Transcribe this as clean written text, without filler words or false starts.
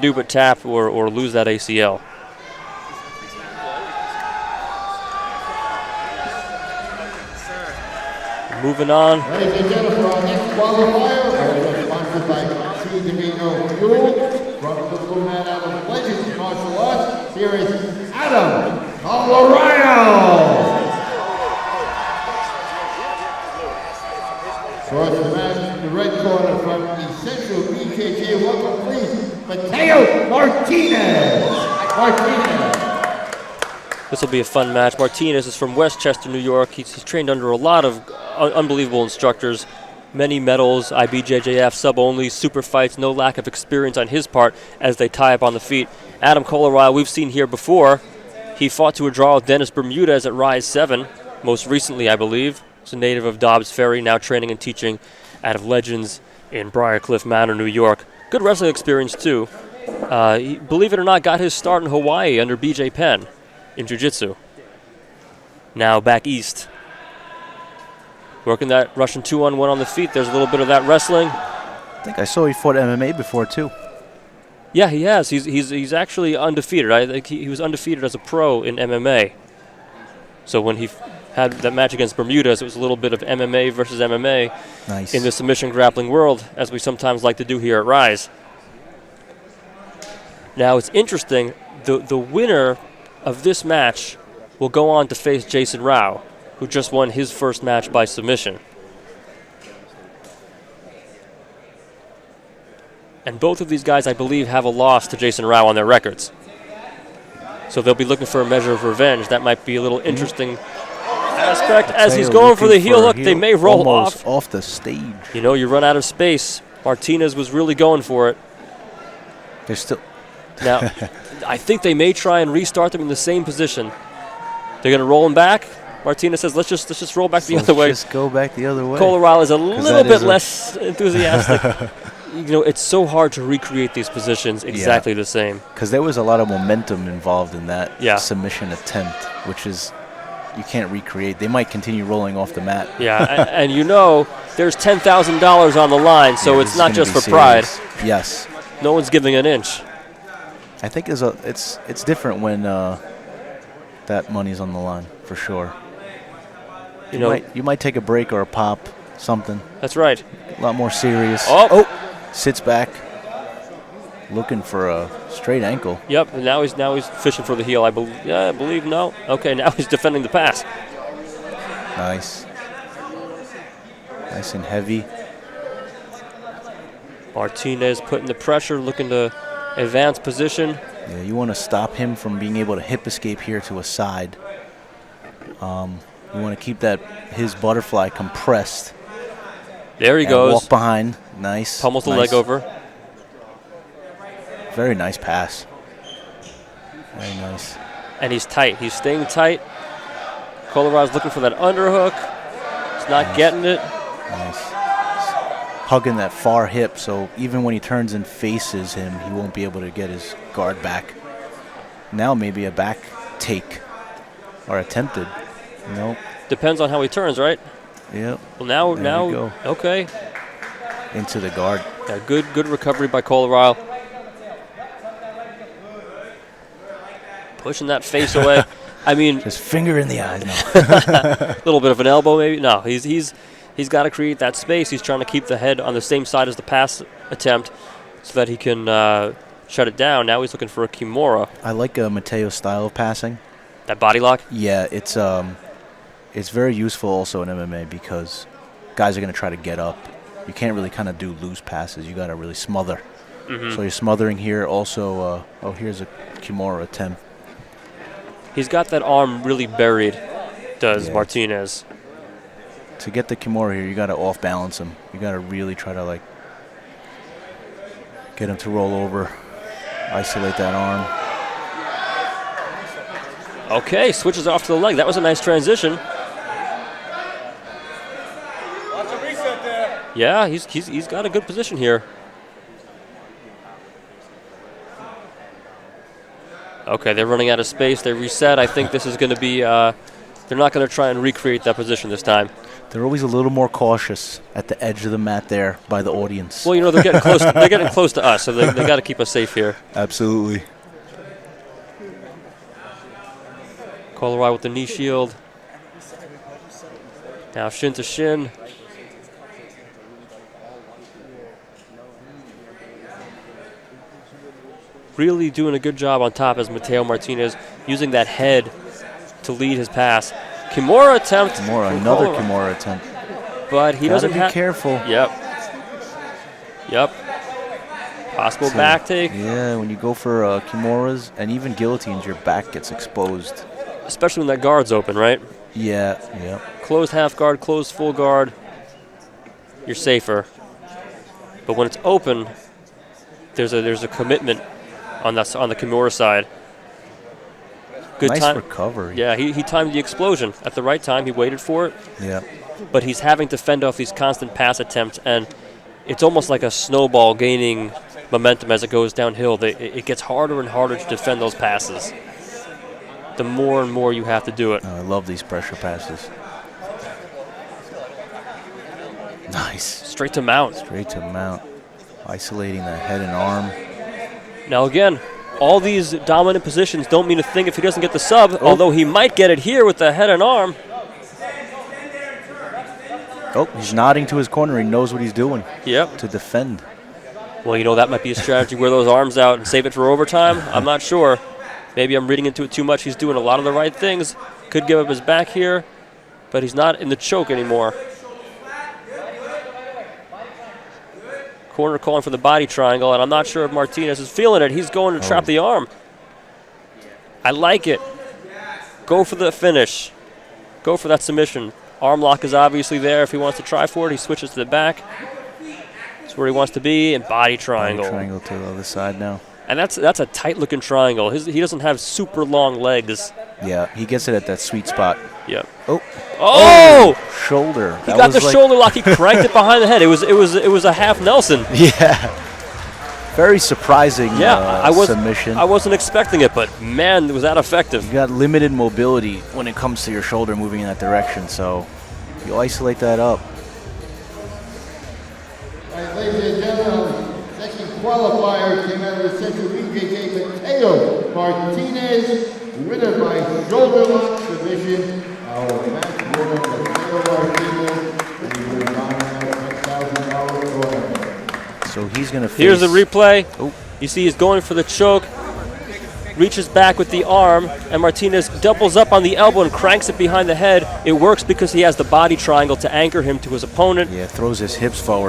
do but tap or lose that ACL. Moving on. Ladies and gentlemen, our next qualifier, sponsored by 𝐁𝐥𝐴 from the Blue Man out of Legends Martial Arts. Here is Adam Collarile. Across the mat, the red corner from Invitational IBJJF. Welcome, please, Matteo Martinez. This will be a fun match. Martinez is from Westchester, New York. He's trained under a lot of unbelievable instructors, many medals, IBJJF, sub-only, super fights, no lack of experience on his part as they tie up on the feet. Adam Collarile, we've seen here before. He fought to a draw with Dennis Bermudez at Rise 7, most recently, I believe. He's a native of Dobbs Ferry, now training and teaching out of Legends in Briarcliff Manor, New York. Good wrestling experience, too. He, believe it or not, got his start in Hawaii under BJ Penn in jiu-jitsu. Now back east. Working that Russian 2-on-1 on the feet. There's a little bit of that wrestling. I think I saw he fought MMA before, too. Yeah, he has. He's actually undefeated. I think he was undefeated as a pro in MMA. So when he had that match against Bermudez, it was a little bit of MMA versus MMA in the submission grappling world, as we sometimes like to do here at Rise. Now it's interesting. The winner of this match will go on to face Jason Rao, who just won his first match by submission. And both of these guys, I believe, have a loss to Jason Rao on their records. So they'll be looking for a measure of revenge. That might be a little interesting aspect. As he's going for the heel hook, they may roll off the stage. You know, you run out of space. Martinez was really going for it. They're still... Now, I think they may try and restart them in the same position. They're going to roll him back. Martinez says, let's just roll back the other way. Just go back the other way. Collarile is a little bit less enthusiastic. You know, it's so hard to recreate these positions exactly the same. Because there was a lot of momentum involved in that submission attempt, which is you can't recreate. They might continue rolling off the mat. Yeah, and you know, there's $10,000 on the line, so it's not just for pride. Yes. No one's giving an inch. I think it's different when that money's on the line, for sure. You might take a break or a pop, something. That's right. A lot more serious. Oh. Sits back, looking for a straight ankle. Yep, and now he's fishing for the heel. I believe no. Okay, now he's defending the pass. Nice and heavy. Martinez putting the pressure, looking to advance position. Yeah, you want to stop him from being able to hip escape here to a side. You want to keep his butterfly compressed. There he goes. Walk behind. Nice. Pummels the leg over. Very nice pass. Very nice. And he's tight. He's staying tight. Collarile's looking for that underhook. He's not getting it. Nice. Hugging that far hip, so even when he turns and faces him, he won't be able to get his guard back. Now maybe a back take or attempted. Nope. Depends on how he turns, right? Yep. Well, now, okay. Into the guard. Yeah, good recovery by Collarile. Pushing that face away. I mean, just finger in the eyes now. A little bit of an elbow, maybe. No, he's got to create that space. He's trying to keep the head on the same side as the pass attempt, so that he can shut it down. Now he's looking for a Kimura. I like Matteo's style of passing. That body lock. Yeah, it's very useful also in MMA because guys are going to try to get up. You can't really kind of do loose passes. You got to really smother. So you're smothering here. Also, here's a Kimura attempt. He's got that arm really buried, Martinez. To get the Kimura here, you got to off-balance him. You got to really try to, get him to roll over, isolate that arm. Okay, switches off to the leg. That was a nice transition. Yeah, he's got a good position here. Okay, they're running out of space. They reset. I think this is going to be they're not going to try and recreate that position this time. They're always a little more cautious at the edge of the mat there by the audience. Well, you know, they're getting close. They're getting close to us, so they got to keep us safe here. Absolutely. Collarile with the knee shield. Now shin to shin. Really doing a good job on top as Matteo Martinez, using that head to lead his pass. Kimura attempt. Another Kimura attempt. But he doesn't be careful. Yep. Possible back take. Yeah, when you go for Kimuras and even guillotines, your back gets exposed. Especially when that guard's open, right? Yeah. Closed half guard, closed full guard, you're safer. But when it's open, there's a commitment on the Kimura side. Good nice time. recovery. Yeah, he timed the explosion at the right time. He waited for it. Yeah. But he's having to fend off these constant pass attempts, and it's almost like a snowball gaining momentum as it goes downhill. It gets harder and harder to defend those passes. The more and more you have to do it. I love these pressure passes. Nice. Straight to mount. Straight to mount. Isolating the head and arm. Now again, all these dominant positions don't mean a thing if he doesn't get the sub, although he might get it here with the head and arm. Oh, he's nodding to his corner. He knows what he's doing. Yep. To defend. Well, you know, that might be a strategy. Wear those arms out and save it for overtime. I'm not sure. Maybe I'm reading into it too much. He's doing a lot of the right things. Could give up his back here, but he's not in the choke anymore. Corner calling for the body triangle, and I'm not sure if Martinez is feeling it. He's going to trap the arm. I like it. Go for the finish. Go for that submission. Arm lock is obviously there if he wants to try for it. He switches to the back. That's where he wants to be, and body triangle. Body triangle to the other side now. And that's a tight-looking triangle. He doesn't have super long legs. Yeah, he gets it at that sweet spot. Yep. Oh! Shoulder. He got the shoulder lock. He cranked it behind the head. It was a half Nelson. Yeah. Very surprising submission. I wasn't expecting it, but man, was that effective. You got limited mobility when it comes to your shoulder moving in that direction, so you isolate that up. All right, ladies and gentlemen, second qualifier came out of the Central IBJJF Matteo Martinez, winner by shoulder lock submission. Our match winner, Matteo Martinez, and he will dominate $6,000 tournament. So he's going to face... Here's the replay. Oh. You see he's going for the choke, reaches back with the arm, and Martinez doubles up on the elbow and cranks it behind the head. It works because he has the body triangle to anchor him to his opponent. Yeah, throws his hips forward.